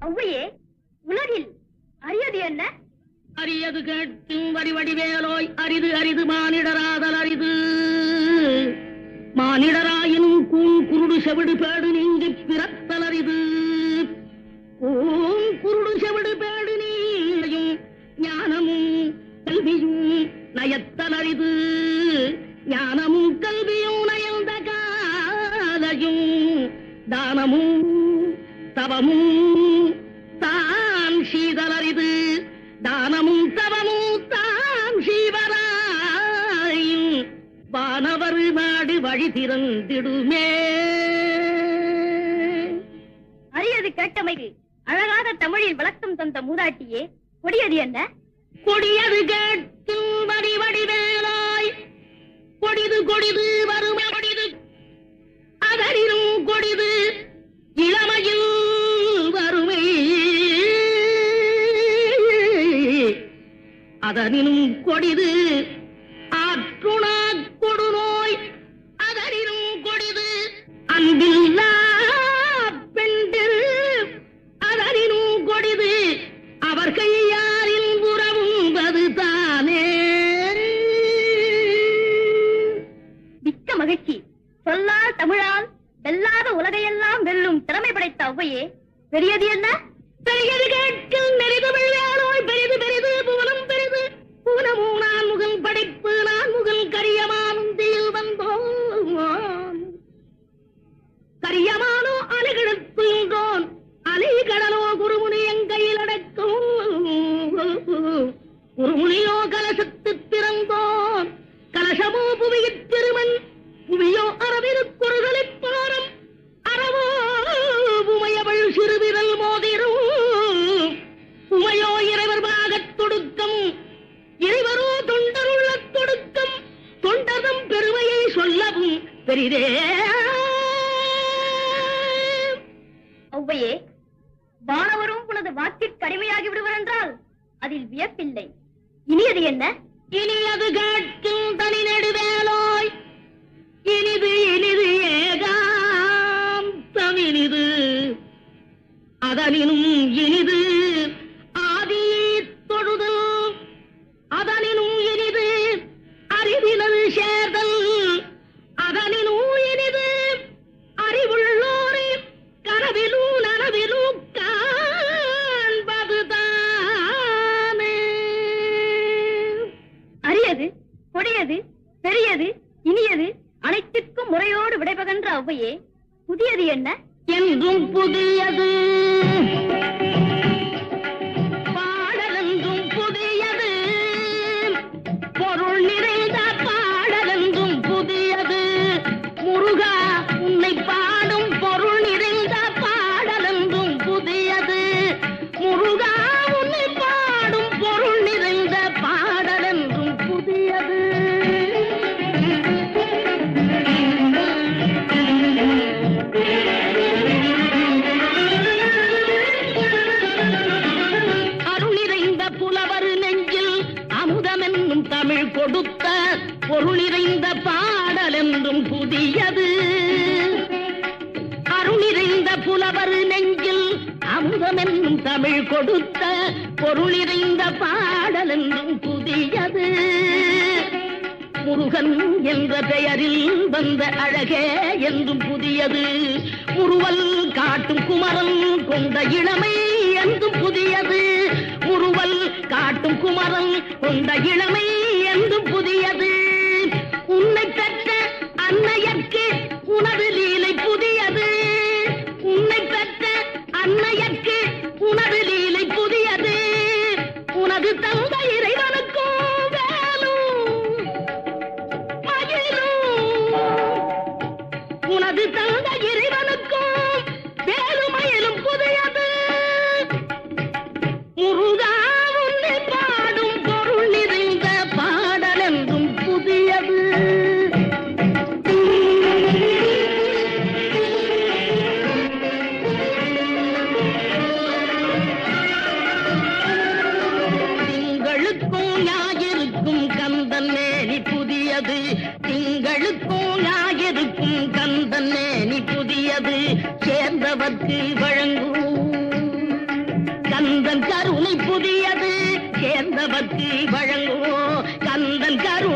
ஒவ்வையே உலகில் அரியது என்ன? அரியது கேட்கும் வடிவடிவேலோய் அரிது அரிது மானிடராதல் அரிது. மானிடராயினும் குருடு செவிடு பேடு நீங்கி பிறத்தல் அரிது. குருடு செவிடு பேடு நீயும் ஞானமும் கல்வியும் நயத்தல் அரிது. ஞானமும் கல்வியும் நயந்த காலையும் தானமும் தவமும் தான் சீதலரிது. தானமும் தவமும் தான் சீவராயும் வானவர் நாடு வழி திறந்திடுமே. அரியது கேட்டமைக்கு அழகாக தமிழில் விளக்கம் தந்த மூதாட்டியே, கொடியது என்ன? கொடியது கேட்கும் வடிவடிவேலாய் கொடிது கொடிது வறுமை கொடிது. அதனினும் கொடிது இளமையில் வறுமை. அதனினும் கொடிது ஆற்றுணா கொடுநோய். அதனினும் கொடிது அன்பில்லா பெண்டில். அதனினும் கொடிது அவர் கையாரில் உறவும்பது தானே. மிக்க மகிழ்ச்சி. சொல்லால் தமிழால் வெல்லாத உலகையெல்லாம் வெல்லும் திறமை படைத்த ஒவ்வையே, பெரியது என்ன? பெரியது கேட்கும் நெறிதமிழ் வேலோய் பெரிது பெரிது புவனம் பெரிது. புவனமும் நான் முகல் படைப்பு நான் முகல் கரியமானுந்தியில் வந்தோம். கரியமானோ அலைகிழத்துன்றோன் அலைகடலோ குருமுனி எங்கையில் அடக்கும். குருமுனியோ கலசத்து திறந்தோன் கலசமோ புவியிற் பெருமன். புவியோ அரவிருக்குறுதலிப் பாரம் அறவோ உமையவள் சிறுவிரல் மோதிரும். உமையோ இறைவர் பாகத் தொடுக்கம் இறைவரோ தொண்டருள்ள தொடுக்கம். தொண்டரும் பெருமையை சொல்லவும் பெரிதே. ஒவ்வையே, வானவரும் உனது வாக்கிற்கு அடிமையாகி விடுவர் என்றால் அதில் வியப்பில்லை. இனியது என்ன? இனியது கேட்கும் தனி நெடுவேலோய் இனிது இனிது ஏகாந்தமினிது. அதனினும் இனிது ஆதி தொழுதல். அதனினும் இனிது அறிவினல் சேர்தல். அதனினும் இனிது அறிவுள்ளோரை கனவிலும் நனவிலும் காண்பதுதானே. அரியது, கொடியது, பெரியது, இனியது அனைத்திற்கும் முறையோடு விடைபகன்ற ஒவ்வையே, புதியது என்ன? என்றும் புதியது பாடலென்றும் புதியது. பொருள் நிறைந்த பாடலென்றும் புதியது. முருகா உன்னை பாடும் பொருள் நிறைந்த பாடலென்றும் புதியது. முருகா உன்னை பாடும் பொருள் நிறைந்த பாடலென்றும் புதியது. அருளிறைந்த புலவர் நெஞ்சில் அமுதமென்னும் தமிழ் கொடுத்த பொருள் நிறைந்த பாடல் என்றும் புதியது. அருளிறைந்த புலவர் நெஞ்சில் அமுதமென்னும் தமிழ் கொடுத்த பொருள் நிறைந்த பாடல் என்றும் புதியது. முருகன் என்ற பெயரில் வந்த அழகே என்றும் புதியது. முறுவல் காட்டும் குமரன் கொண்ட இளமை என்றும் புதியது. முறுவல் காட்டும் குமரன் கொண்ட இளமை என்றும் புதியது. உன்னை பெற்ற அன்னையர்க்கு உனது லீலை புதியது. உன்னை பெற்ற அன்னையர்க்கு உனது லீலை புதியது. உனது தந்தை இறைவனுக்கும் வேலும் மயிலும். உனது தந்தை இறைவனுக்கும் வேலுமயிலும் புதியது. முருகா உன்னை பாடும் பொருள் நிறைந்த பாடல் என்றும் புதியது. திங்களுக்கும் ஞாயிறுக்கும் கந்தன் மேனி புதியது. திங்களுக்கும் ஞாயிறுக்கும் கந்தன் மேனி புதியது. சேர்ந்தவர்க்கு வழங்கும் புதியது சேர்ந்தவர்க்கு வழங்குவோம் கந்தன் கரு